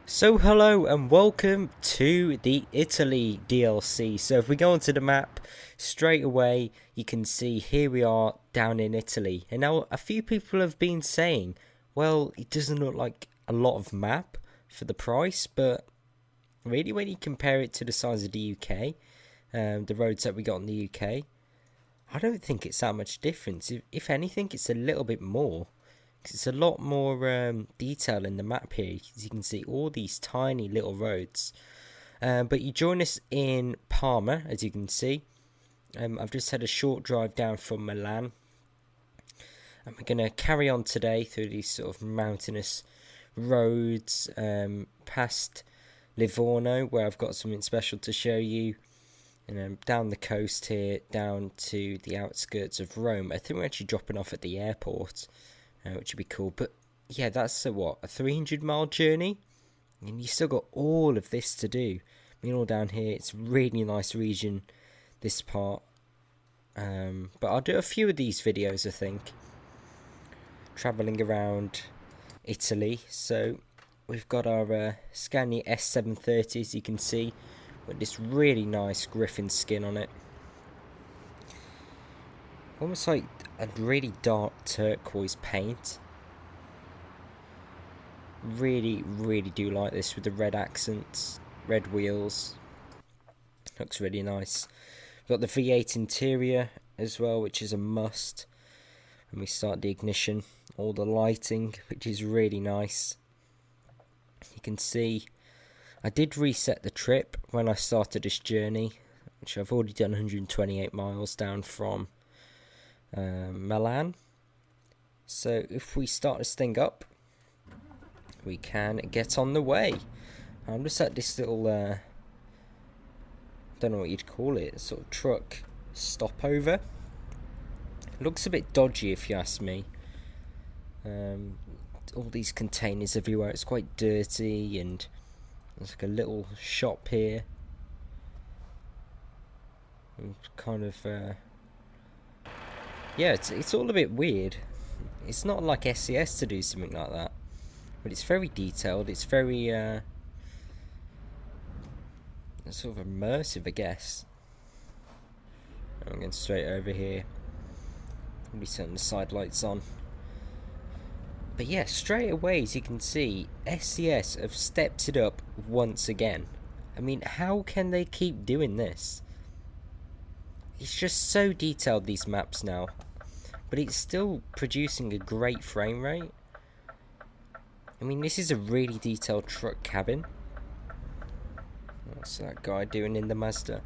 So hello and welcome to the Italy DLC. So if we go onto the map straight away, you can see here we are down in Italy. And now a few people have been saying, well, it doesn't look like a lot of map for the price, but really when you compare it to the size of the UK, the roads that we got in the UK, I don't think it's that much difference. If anything, it's a little bit more. It's a lot more detail in the map here. As you can see all these tiny little roads. But you join us in Parma, as you can see. I've just had a short drive down from Milan. And we're going to carry on today through these sort of mountainous roads past Livorno, where I've got something special to show you. And down the coast here, down to the outskirts of Rome. I think we're actually dropping off at the airport. Which would be cool, but yeah, that's a 300-mile journey, and you still got all of this to do. I mean, all down here, it's a really nice region, this part, but I'll do a few of these videos, I think, travelling around Italy. So we've got our Scania S730, as you can see, with this really nice Griffin skin on it, almost like a really dark turquoise paint. Really do like this with the red accents, red wheels. Looks really nice. We've got the V8 interior as well, which is a must. And we start the ignition, all the lighting, which is really nice. You can see I did reset the trip when I started this journey, which I've already done 128 miles down from Milan. So if we start this thing up, we can get on the way. I'm just at this little don't know what you'd call it, sort of truck stopover. It looks a bit dodgy if you ask me. All these containers everywhere, it's quite dirty, and there's like a little shop here, and kind of yeah, it's all a bit weird. It's not like SCS to do something like that, but it's very detailed. It's very sort of immersive, I guess. I'm going straight over here. Probably turn the side lights on. But yeah, straight away, as you can see, SCS have stepped it up once again. I mean, how can they keep doing this? It's just so detailed, these maps now. But it's still producing a great frame rate. I mean, this is a really detailed truck cabin. What's that guy doing in the Mazda?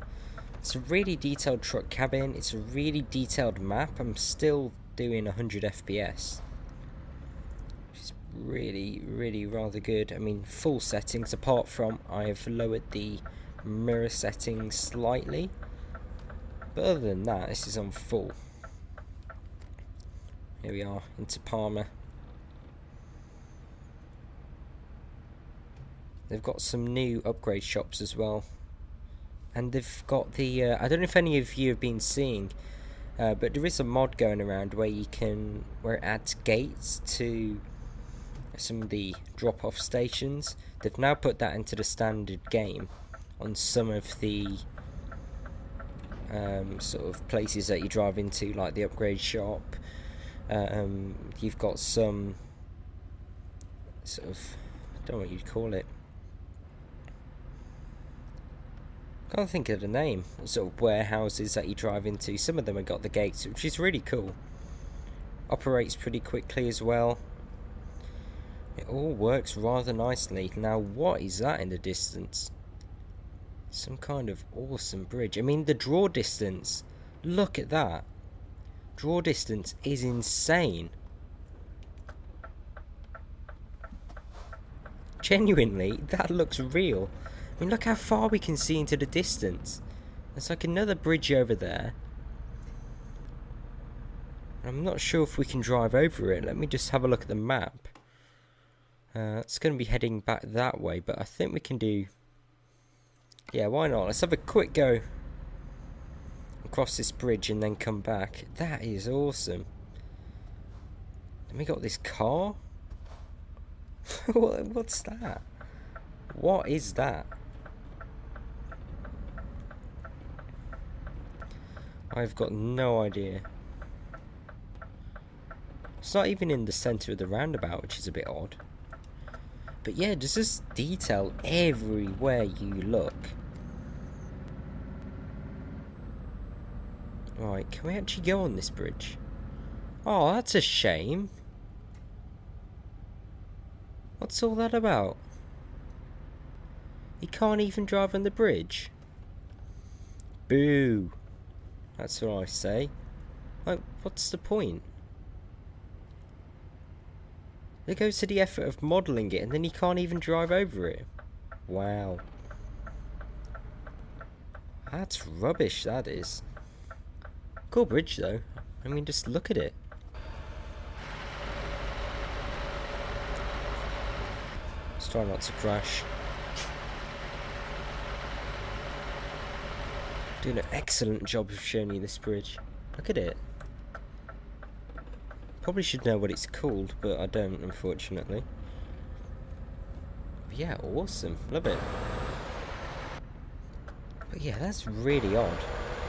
It's a really detailed truck cabin. It's a really detailed map. I'm still doing 100 FPS. Which is really rather good. I mean, full settings, apart from I've lowered the mirror settings slightly. But other than that, this is on full. Here we are, into Parma. They've got some new upgrade shops as well. And they've got the, I don't know if any of you have been seeing, but there is a mod going around where where it adds gates to some of the drop-off stations. They've now put that into the standard game on some of the sort of places that you drive into, like the upgrade shop. You've got some sort of, I don't know what you'd call it, can't think of the name, sort of warehouses that you drive into. Some of them have got the gates, which is really cool. Operates pretty quickly as well. It all works rather nicely. Now, what is that in the distance? Some kind of awesome bridge. I mean, the draw distance, look at that. Draw distance is insane. Genuinely, that looks real. I mean, look how far we can see into the distance. There's like another bridge over there. I'm not sure if we can drive over it. Let me just have a look at the map. It's going to be heading back that way, but I think we can do... Yeah, why not? Let's have a quick go across this bridge and then come back. That is awesome. And we got this car? What's that? What is that? I've got no idea. It's not even in the centre of the roundabout, which is a bit odd. But yeah, there's just detail everywhere you look. Right, can we actually go on this bridge? Oh, that's a shame. What's all that about? You can't even drive on the bridge? Boo. That's what I say. Like, what's the point? They go to the effort of modelling it and then you can't even drive over it. Wow. That's rubbish, that is. Cool bridge though. I mean, just look at it. Let's try not to crash. Doing an excellent job of showing you this bridge. Look at it. Probably should know what it's called, but I don't, unfortunately. But yeah, awesome. Love it. But yeah, that's really odd.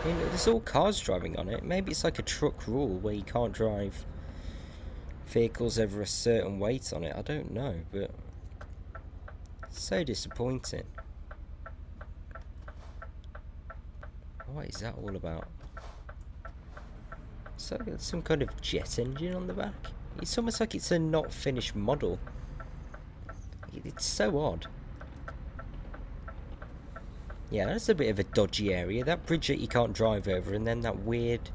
I mean, there's all cars driving on it. Maybe it's like a truck rule where you can't drive vehicles over a certain weight on it. I don't know, but so disappointing. What is that all about? So some kind of jet engine on the back. It's almost like it's a not finished model. It's so odd. Yeah, that's a bit of a dodgy area. That bridge that you can't drive over, and then that weird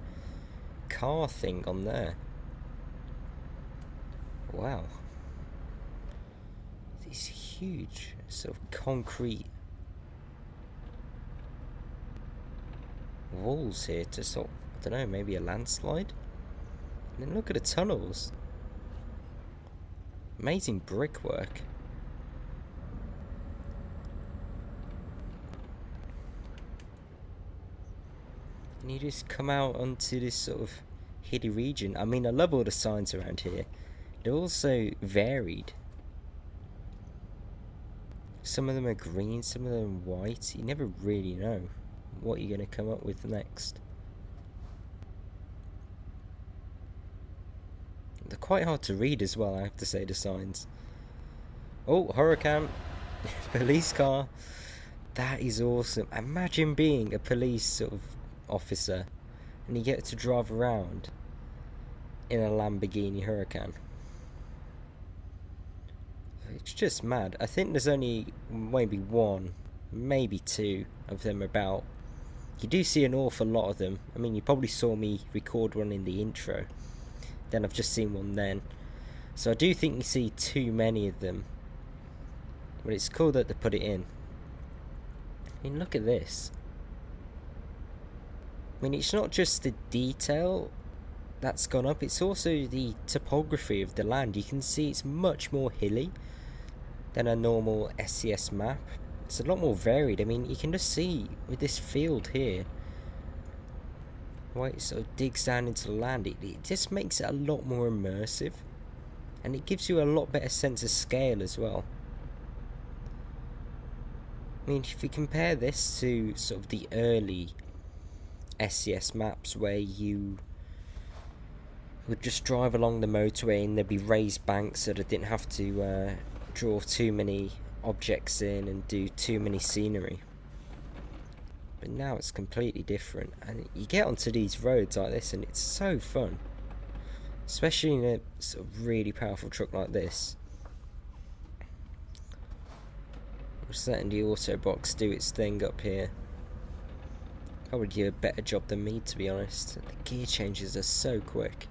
car thing on there. Wow. These huge sort of concrete walls here to sort of, I don't know, maybe a landslide? And then look at the tunnels. Amazing brickwork. And you just come out onto this sort of hilly region. I mean, I love all the signs around here. They're also varied. Some of them are green, some of them are white. You never really know what you're going to come up with next. They're quite hard to read as well, I have to say, the signs. Oh, hurricane. Police car. That is awesome. Imagine being a police sort of officer and you get to drive around in a Lamborghini Huracan. It's just mad. I think there's only maybe one, maybe two of them about. You do see an awful lot of them. I mean, you probably saw me record one in the intro. Then I've just seen one then. So I do think you see too many of them. But it's cool that they put it in. I mean, look at this. I mean, it's not just the detail that's gone up, it's also the topography of the land. You can see it's much more hilly than a normal SCS map. It's a lot more varied. I mean, you can just see with this field here, right, so it digs down into the land. It just makes it a lot more immersive, and it gives you a lot better sense of scale as well. I mean, if you compare this to sort of the early SCS maps where you would just drive along the motorway and there'd be raised banks so that I didn't have to draw too many objects in and do too many scenery. But now it's completely different, and you get onto these roads like this and it's so fun, especially in a sort of really powerful truck like this. We're just letting the auto box do its thing up here. Probably do a better job than me, to be honest. The gear changes are so quick.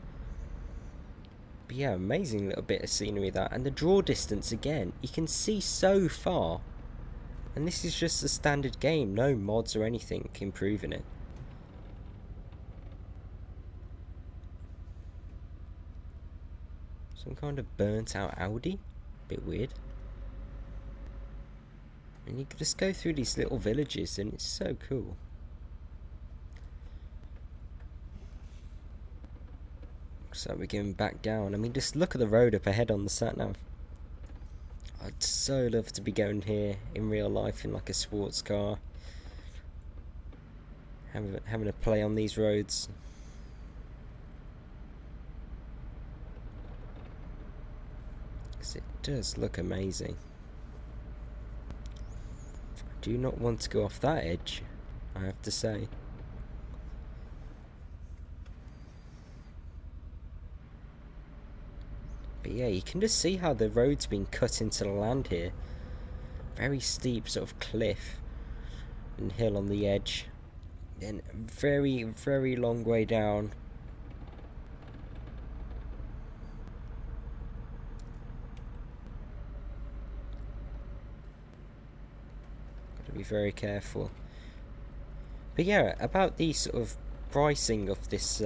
But yeah, amazing little bit of scenery that. And the draw distance again, you can see so far. And this is just a standard game, no mods or anything improving it. Some kind of burnt out Audi. Bit weird. And you can just go through these little villages and it's so cool. So we're going back down. I mean, just look at the road up ahead on the sat nav. I'd so love to be going here in real life in like a sports car, having a play on these roads. Because it does look amazing. I do not want to go off that edge, I have to say. But yeah, you can just see how the road's been cut into the land here. Very steep sort of cliff and hill on the edge. Then very, very long way down. Gotta be very careful. But yeah, about the sort of pricing of this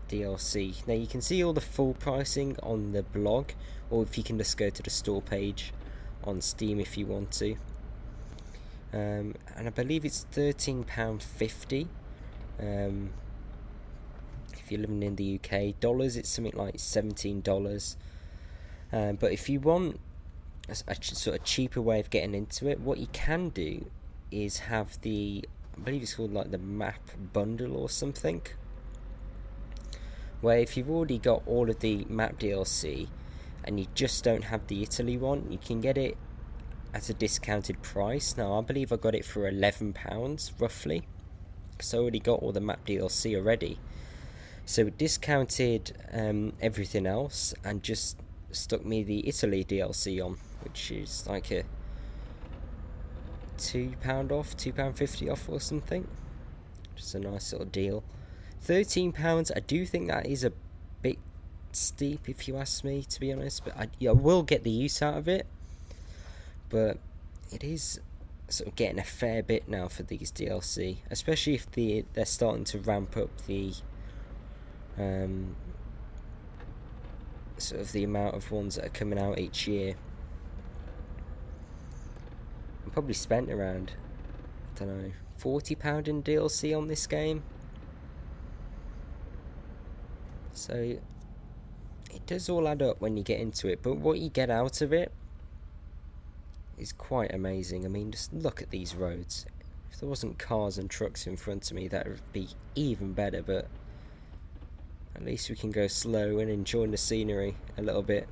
DLC. Now you can see all the full pricing on the blog, or if you can just go to the store page on Steam if you want to. And I believe it's £13.50 if you're living in the UK. Dollars, it's something like $17. But if you want a sort of cheaper way of getting into it, what you can do is have the, I believe it's called like the map bundle or something, where if you've already got all of the map DLC and you just don't have the Italy one, you can get it at a discounted price. Now I believe I got it for £11 roughly, because I already got all the map DLC already. So it discounted everything else and just stuck me the Italy DLC on, which is like a £2 off, £2.50 off or something. Just a nice little deal. £13, I do think that is a bit steep if you ask me, to be honest, but I will get the use out of it. But it is sort of getting a fair bit now for these DLC, especially if they're starting to ramp up the sort of the amount of ones that are coming out each year. I probably spent around, I don't know, £40 in DLC on this game. So it does all add up when you get into it, but what you get out of it is quite amazing. I mean, just look at these roads. If there wasn't cars and trucks in front of me, that would be even better, but at least we can go slow and enjoy the scenery a little bit.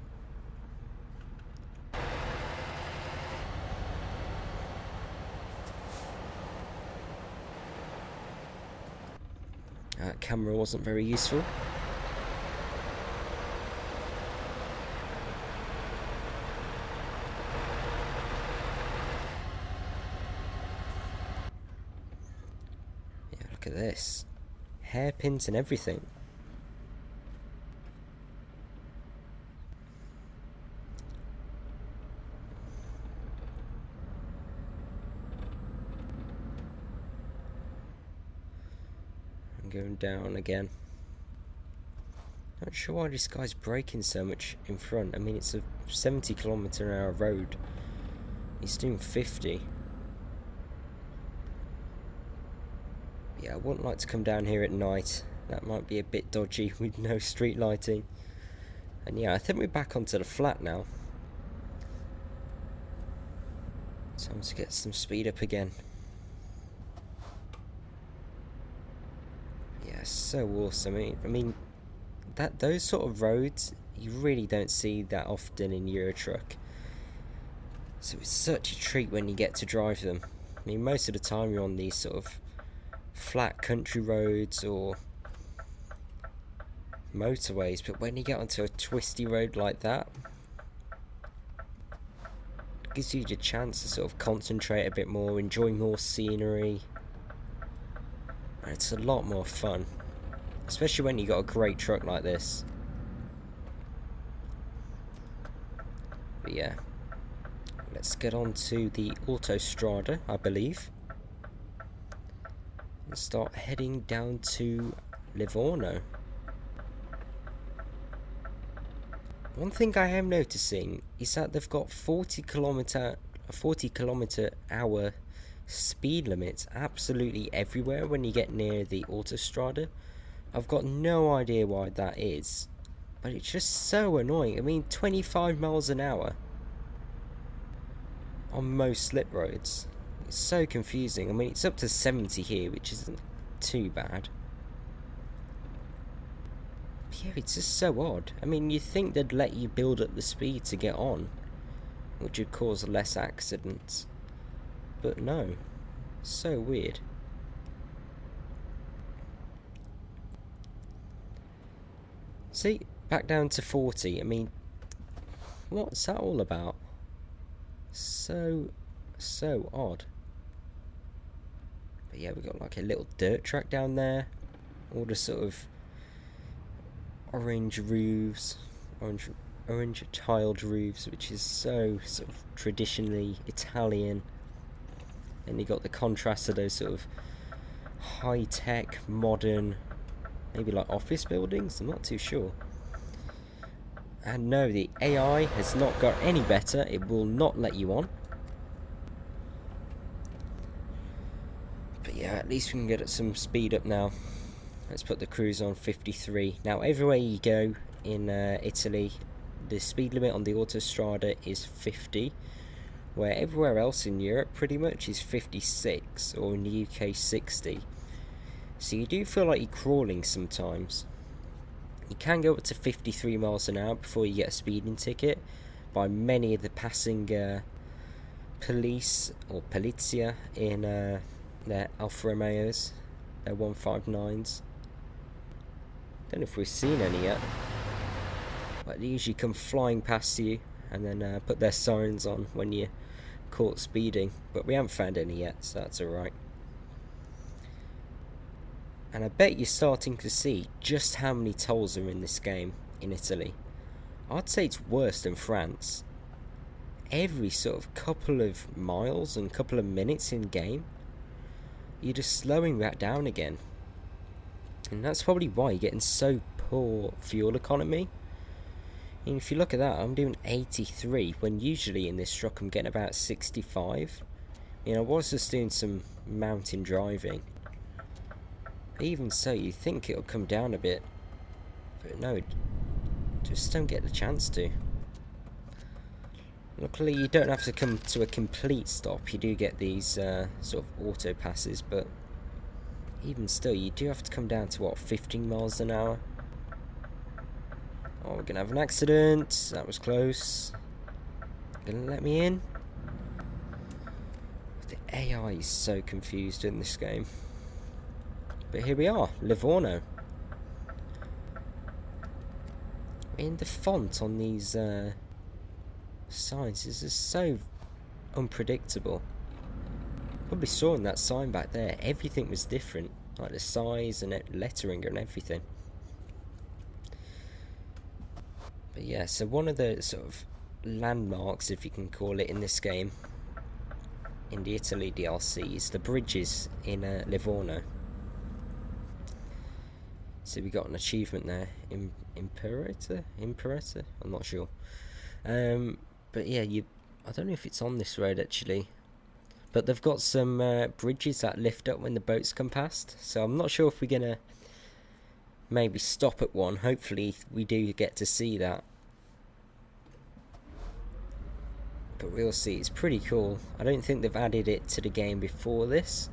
That camera wasn't very useful. Yeah, look at this. Hairpins and everything. Going down again. Not sure why this guy's braking so much in front. I mean, it's a 70km/h road. He's doing 50. Yeah, I wouldn't like to come down here at night. That might be a bit dodgy with no street lighting. And yeah, I think we're back onto the flat now. Time to get some speed up again. So awesome. I mean those sort of roads you really don't see that often in Euro Truck, so it's such a treat when you get to drive them. I mean, most of the time you're on these sort of flat country roads or motorways, but when you get onto a twisty road like that, it gives you the chance to sort of concentrate a bit more, enjoy more scenery. It's a lot more fun, especially when you got a great truck like this. But yeah, let's get on to the Autostrada, I believe, and start heading down to Livorno. One thing I am noticing is that they've got 40km/h speed limits absolutely everywhere when you get near the Autostrada. I've got no idea why that is, but it's just so annoying. I mean, 25 miles an hour. on most slip roads. It's so confusing. I mean, it's up to 70 here, which isn't too bad. But yeah, it's just so odd. I mean, you'd think they'd let you build up the speed to get on, which would cause less accidents. But no. So weird. See, back down to 40. I mean, what's that all about? So odd. But yeah, we've got like a little dirt track down there. All the sort of orange roofs, orange tiled roofs, which is so sort of traditionally Italian. And you got the contrast of those sort of high-tech, modern, maybe like office buildings. I'm not too sure. And no, the AI has not got any better. It will not let you on. But yeah, at least we can get some speed up now. Let's put the cruise on 53. Now, everywhere you go in Italy, the speed limit on the Autostrada is 50, where everywhere else in Europe pretty much is 56, or in the UK 60. So you do feel like you're crawling sometimes. You can go up to 53 miles an hour before you get a speeding ticket by many of the passing police or polizia in their Alfa Romeos, their 159s. Don't know if we've seen any yet. But they usually come flying past you and then put their sirens on when you're caught speeding. But we haven't found any yet, so that's alright. And I bet you're starting to see just how many tolls are in this game in Italy. I'd say it's worse than France. Every sort of couple of miles and couple of minutes in game, you're just slowing that down again. And that's probably why you're getting so poor fuel economy. And if you look at that, I'm doing 83 when usually in this truck I'm getting about 65. You know, I was just doing some mountain driving. Even so, you think it'll come down a bit, but no, just don't get the chance to. Luckily, you don't have to come to a complete stop. You do get these sort of auto passes, but even still, you do have to come down to what, 15 miles an hour? Oh, we're gonna have an accident. That was close. Gonna let me in? The AI is so confused in this game. But here we are, Livorno. And the font on these signs is just so unpredictable. Probably saw in that sign back there, everything was different, like the size and lettering and everything. But yeah, so one of the sort of landmarks, if you can call it, in this game, in the Italy DLC, is the bridges in Livorno. So we got an achievement there, Imperator, I'm not sure. But yeah, I don't know if it's on this road actually, but they've got some bridges that lift up when the boats come past. So I'm not sure if we're gonna maybe stop at one. Hopefully we do get to see that. But we'll see. It's pretty cool. I don't think they've added it to the game before this.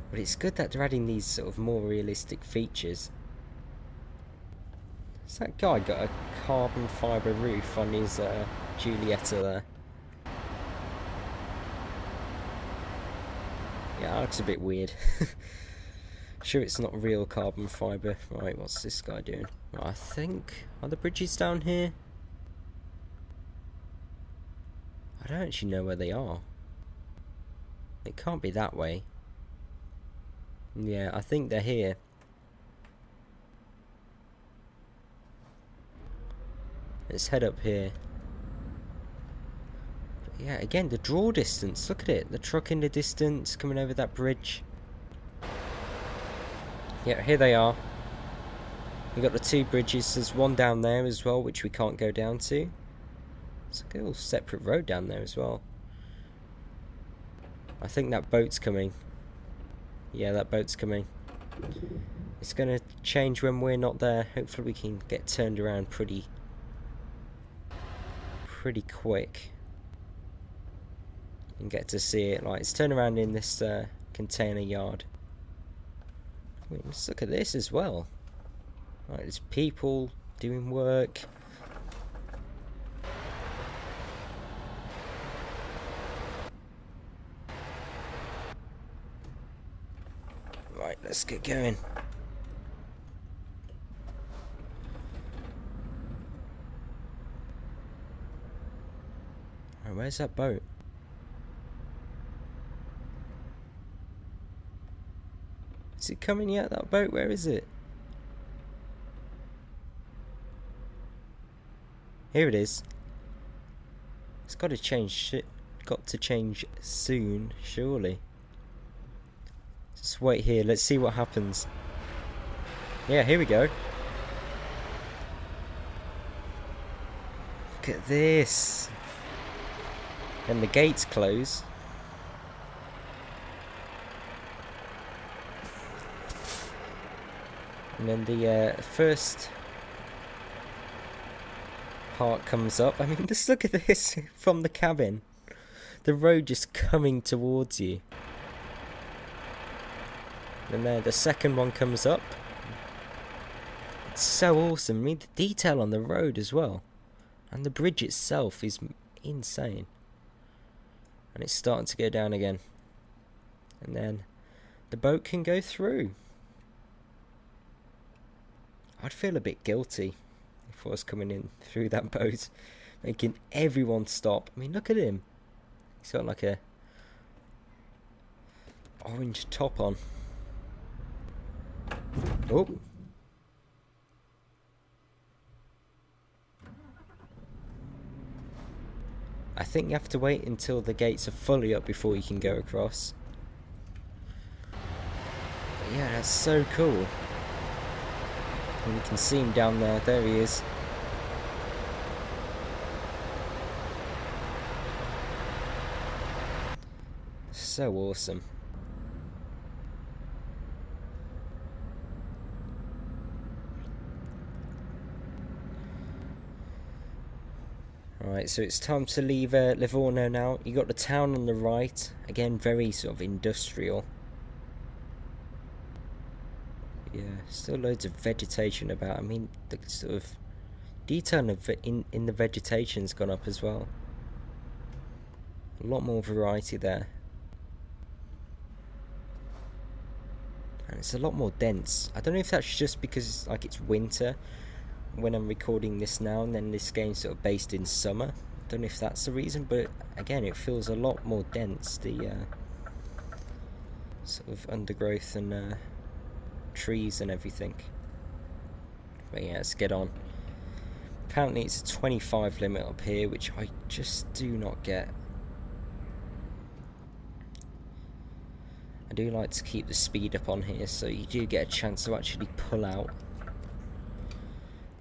But it's good that they're adding these sort of more realistic features. Has that guy got a carbon fibre roof on his Giulietta there? Yeah, that looks a bit weird. Sure it's not real carbon fibre. Right, what's this guy doing? Right, I think... Are the bridges down here? I don't actually know where they are. It can't be that way. Yeah, I think they're here. Let's head up here. But yeah, again, the draw distance. Look at it. The truck in the distance coming over that bridge. Yeah, here they are. We've got the two bridges. There's one down there as well, which we can't go down to. It's a little separate road down there as well. I think that boat's coming. Yeah, that boat's coming. It's going to change when we're not there. Hopefully we can get turned around pretty pretty quick. You can get to see it. Like, it's turned around in this container yard. Wait, let's look at this as well. Right, there's people doing work. Right, let's get going. Right, where's that boat? Is it coming yet, that boat? Where is it? Here it is. It's got to change. Got to change soon, surely. Just wait here. Let's see what happens. Yeah, here we go. Look at this. And the gates close. And then the first part comes up. I mean, just look at this from the cabin. The road just coming towards you. And then the second one comes up. It's so awesome. I mean, the detail on the road as well. And the bridge itself is insane. And it's starting to go down again. And then the boat can go through. I'd feel a bit guilty if I was coming in through that boat, making everyone stop. I mean, look at him. He's got like a orange top on. Oh. I think you have to wait until the gates are fully up before you can go across. But yeah, that's so cool. And you can see him down there. There he is. So awesome. Alright, so it's time to leave Livorno now. You got the town on the right. Again, very sort of industrial. Yeah, still loads of vegetation about. I mean, the sort of detail of in the vegetation's gone up as well. A lot more variety there. And it's a lot more dense. I don't know if that's just because it's winter when I'm recording this now, and then this game's sort of based in summer. I don't know if that's the reason, but again, it feels a lot more dense, the sort of undergrowth and trees and everything. But yeah, let's get on. Apparently it's a 25 limit up here, which I just do not get. I do like to keep the speed up on here, so you do get a chance to actually pull out.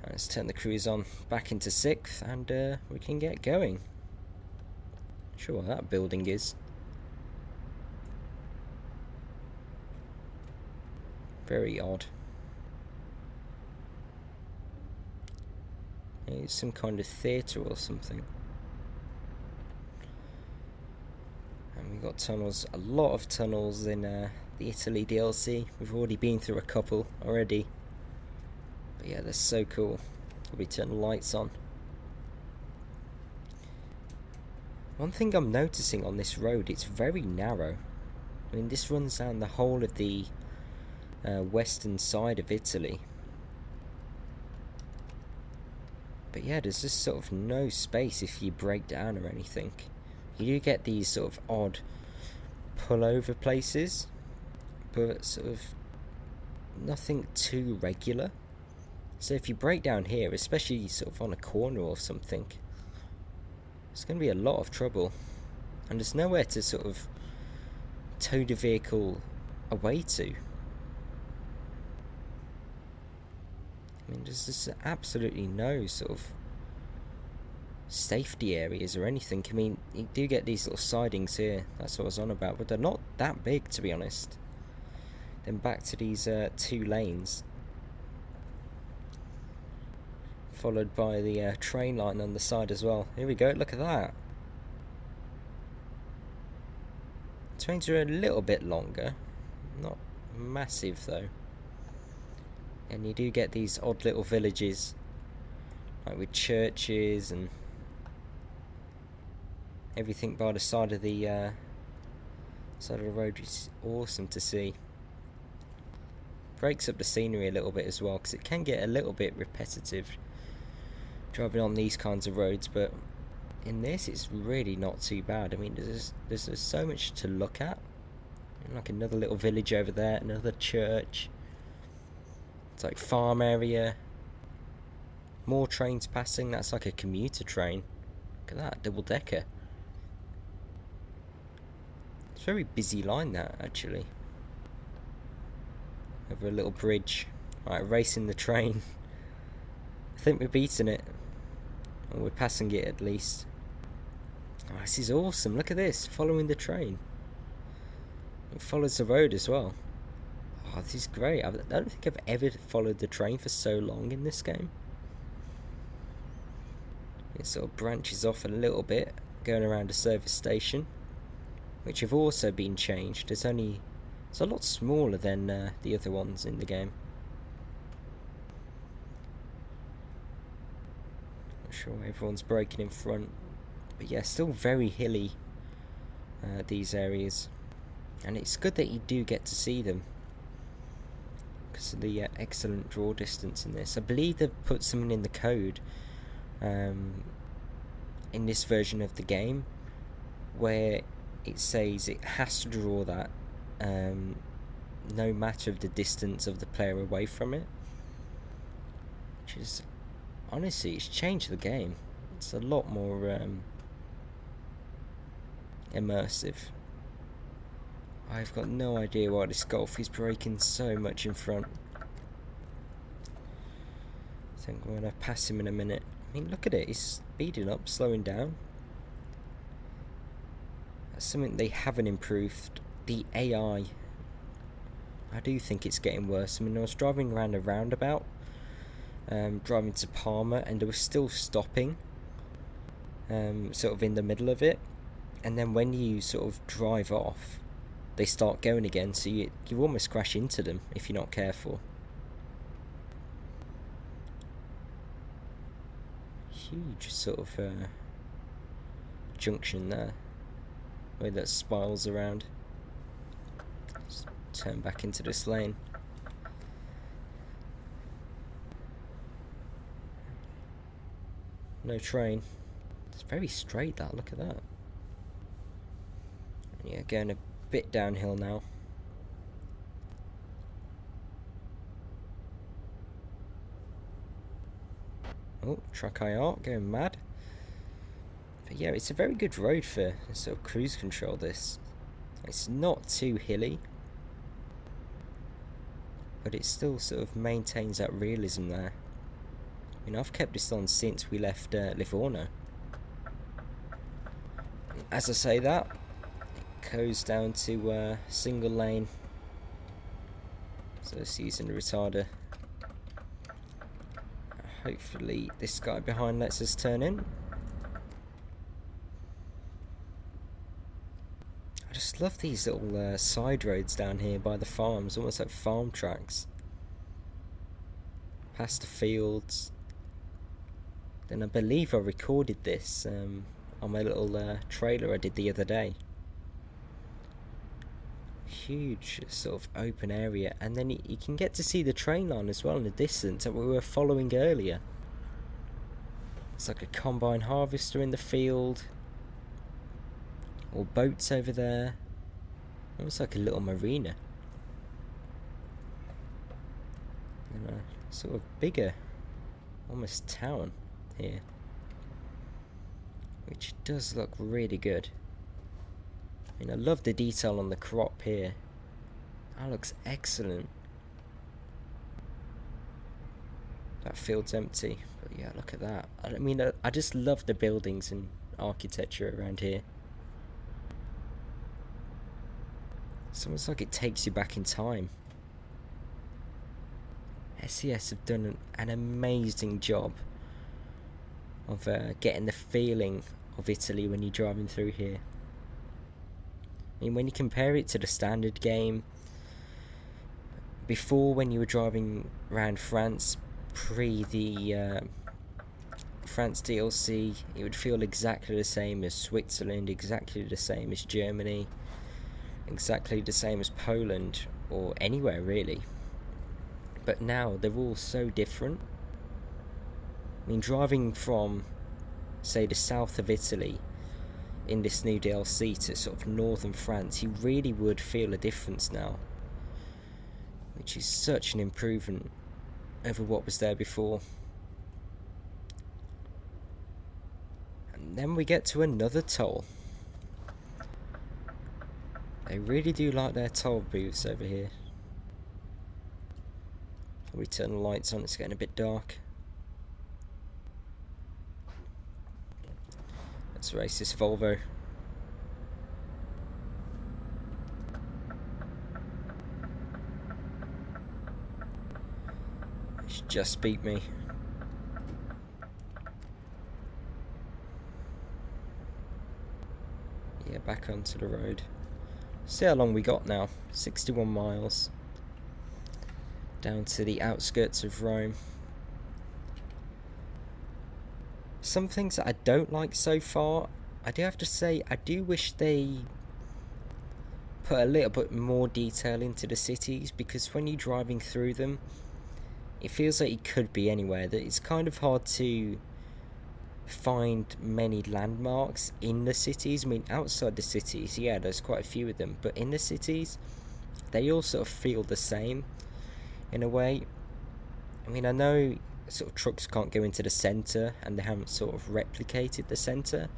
Let's turn the cruise on back into 6th, and we can get going. Not sure what that building is. Very odd. It's some kind of theatre or something. And we've got tunnels, a lot of tunnels in the Italy DLC. We've already been through a couple already. But yeah, they're so cool. We'll be turning the lights on. One thing I'm noticing on this road, it's very narrow. I mean, this runs down the whole of the western side of Italy. But yeah, there's just sort of no space if you break down or anything. You do get these sort of odd pullover places, but sort of nothing too regular. So if you break down here, especially sort of on a corner or something, it's going to be a lot of trouble. And there's nowhere to sort of tow the vehicle away to. I mean, there's just absolutely no sort of safety areas or anything. I mean, you do get these little sidings here, that's what I was on about, but they're not that big, to be honest. Then back to these 2 lanes. followed by the train line on the side as well. Here we go, look at that. Trains are a little bit longer, not massive though. And you do get these odd little villages, like with churches and everything by the side of the road, which is awesome to see. Breaks up the scenery a little bit as well, because it can get a little bit repetitive driving on these kinds of roads, but in this it's really not too bad. I mean, there's so much to look at. Like another little village over there, another church. It's like farm area. More trains passing. That's like a commuter train. Look at that, double decker. It's a very busy line, that actually. Over a little bridge. Right, racing the train. I think we're beating it. Or we're passing it at least. Oh, this is awesome. Look at this. Following the train. It follows the road as well. Oh, this is great. I don't think I've ever followed the train for so long in this game. It sort of branches off a little bit, going around a service station, which have also been changed. It's a lot smaller than the other ones in the game. Not sure why everyone's braking in front, but yeah, still very hilly, these areas, and it's good that you do get to see them because of the excellent draw distance in this. I believe they've put something in the code in this version of the game where it says it has to draw that no matter of the distance of the player away from it, which is honestly, it's changed the game. It's a lot more immersive. I've got no idea why this Golf is braking so much in front. I think we're going to pass him in a minute. I mean, look at it, he's speeding up, slowing down. That's something they haven't improved. The AI, I do think it's getting worse. I mean, I was driving around a roundabout, driving to Parma, and they were still stopping, sort of in the middle of it. And then when you sort of drive off, they start going again, so you almost crash into them if you're not careful. Huge sort of junction there, where that spirals around. Just turn back into this lane. No train. It's very straight, that, look at that. Yeah, going a bit downhill now. Oh, Trackir going mad. But yeah, it's a very good road for sort of cruise control, this. It's not too hilly, but it still sort of maintains that realism there. I mean, I've kept this on since we left Livorno. As I say that, it goes down to single lane. So it's using the retarder. Hopefully this guy behind lets us turn in. I just love these little side roads down here by the farms, almost like farm tracks. Past the fields. Then I believe I recorded this on my little trailer I did the other day. Huge sort of open area, and then you can get to see the train line as well in the distance that we were following earlier. It's like a combine harvester in the field, or boats over there. Almost like a little marina. And a sort of bigger, almost town here, which does look really good. I mean, I love the detail on the crop here. That looks excellent. That field's empty, but yeah, look at that. I mean, I just love the buildings and architecture around here. It's almost like it takes you back in time. SES have done an amazing job of getting the feeling of Italy when you're driving through here. I mean, when you compare it to the standard game, before, when you were driving around France, pre the France DLC, it would feel exactly the same as Switzerland, exactly the same as Germany, exactly the same as Poland, or anywhere really. But now they're all so different. I mean, driving from, say, the south of Italy in this new DLC to sort of northern France, you really would feel a difference now, which is such an improvement over what was there before. And then we get to another toll. They really do like their toll booths over here. We turn the lights on, it's getting a bit dark. Let's race this Volvo. It's just beat me. Yeah, back onto the road. See how long we got now. 61 miles. Down to the outskirts of Rome. Some things that I don't like so far, I do have to say, I do wish they put a little bit more detail into the cities, because when you're driving through them, it feels like it could be anywhere. That it's kind of hard to find many landmarks in the cities. I mean, outside the cities, yeah, there's quite a few of them, but in the cities, they all sort of feel the same in a way. I mean, I know sort of trucks can't go into the centre, and they haven't sort of replicated the centre,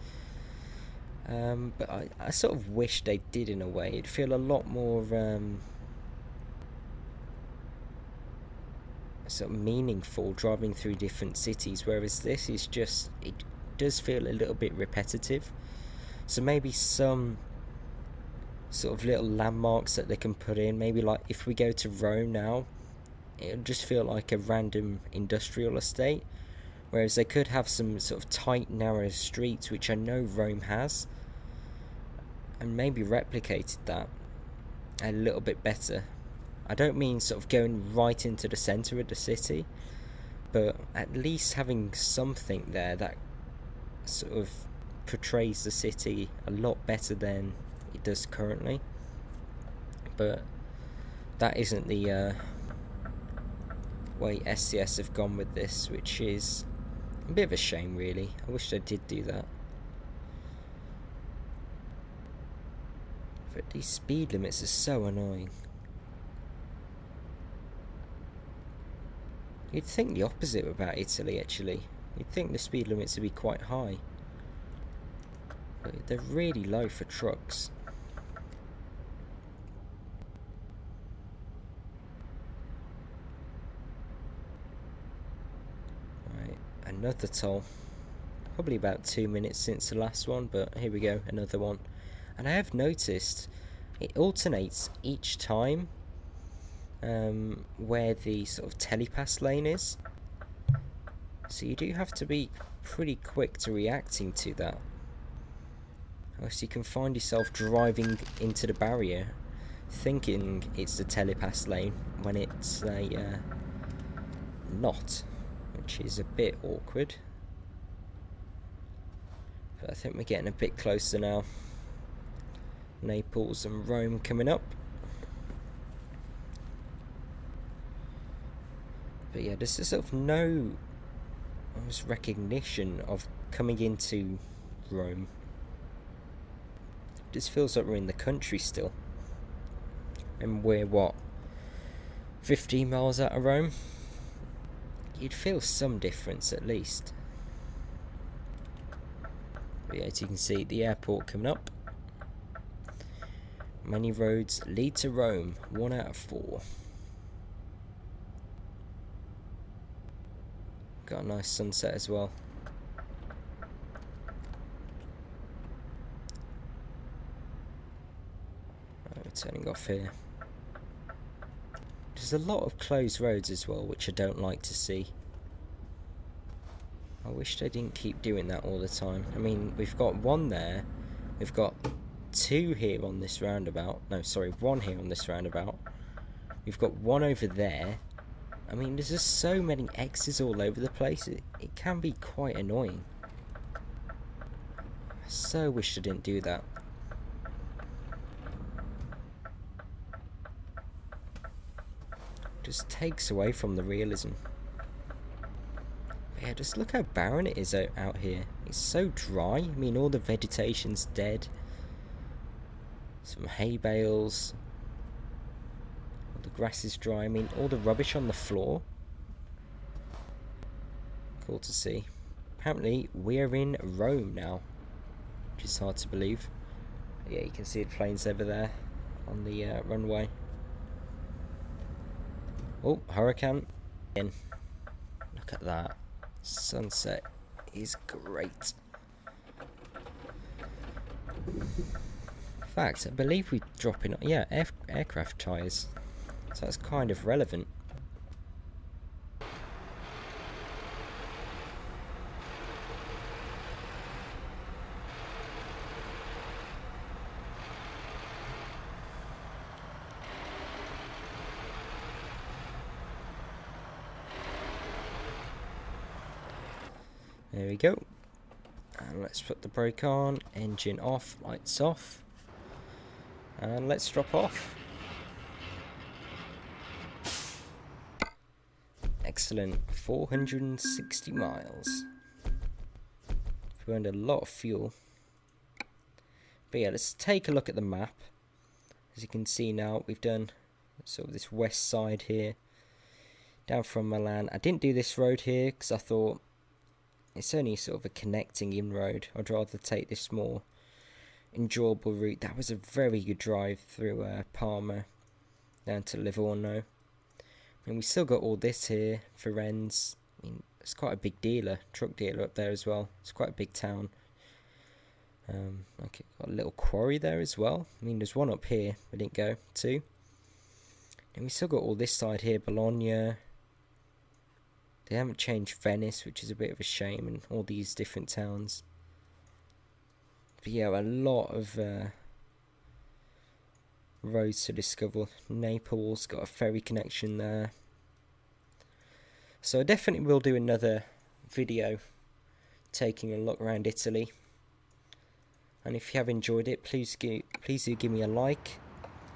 but I sort of wish they did in a way. It'd feel a lot more sort of meaningful driving through different cities, whereas this is just, it does feel a little bit repetitive. So maybe some sort of little landmarks that they can put in, maybe like if we go to Rome now, it'll just feel like a random industrial estate, whereas they could have some sort of tight, narrow streets, which I know Rome has, and maybe replicated that a little bit better. I don't mean sort of going right into the centre of the city, but at least having something there that sort of portrays the city a lot better than it does currently. But that isn't the way SCS have gone with this, which is a bit of a shame really. I wish they did do that. But these speed limits are so annoying. You'd think the opposite about Italy actually. You'd think the speed limits would be quite high, but they're really low for trucks. Another toll. Probably about 2 minutes since the last one, but here we go, another one. And I have noticed it alternates each time where the sort of telepass lane is. So you do have to be pretty quick to reacting to that, or else you can find yourself driving into the barrier thinking it's the telepass lane when it's not, which is a bit awkward. But I think we're getting a bit closer now. Naples and Rome coming up. But yeah, there's sort of no almost recognition of coming into Rome. It just feels like we're in the country still. And we're what, 15 miles out of Rome? You'd feel some difference at least. But yeah, as you can see, the airport coming up. Many roads lead to Rome, 1 out of 4. Got a nice sunset as well. Right, we're turning off here. There's a lot of closed roads as well, which I don't like to see. I wish they didn't keep doing that all the time. I mean, we've got one there. We've got two here on this roundabout. No, sorry, one here on this roundabout. We've got one over there. I mean, there's just so many X's all over the place. It can be quite annoying. I so wish I didn't do that. Just takes away from the realism. But yeah, just look how barren it is out here. It's so dry. I mean, all the vegetation's dead. Some hay bales. All the grass is dry. I mean, all the rubbish on the floor. Cool to see. Apparently, we're in Rome now, which is hard to believe. But yeah, you can see the planes over there on the runway. Oh, hurricane. In. Look at that. Sunset is great. In fact, I believe we drop in, yeah, aircraft tyres. So that's kind of relevant. There we go. And let's put the brake on, engine off, lights off. And let's drop off. Excellent. 460 miles. We've burned a lot of fuel. But yeah, let's take a look at the map. As you can see now, we've done sort of this west side here. Down from Milan. I didn't do this road here because I thought it's only sort of a connecting in road. I'd rather take this more enjoyable route. That was a very good drive through Parma down to Livorno. I mean, we still got all this here, Firenze. I mean, it's quite a big truck dealer up there as well. It's quite a big town. Okay, got a little quarry there as well. I mean, there's one up here we didn't go to. And we still got all this side here, Bologna. They haven't changed Venice, which is a bit of a shame, and all these different towns. But yeah, a lot of roads to discover. Naples got a ferry connection there. So I definitely will do another video taking a look around Italy. And if you have enjoyed it, please do give me a like,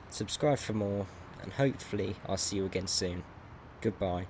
subscribe for more, and hopefully I'll see you again soon. Goodbye.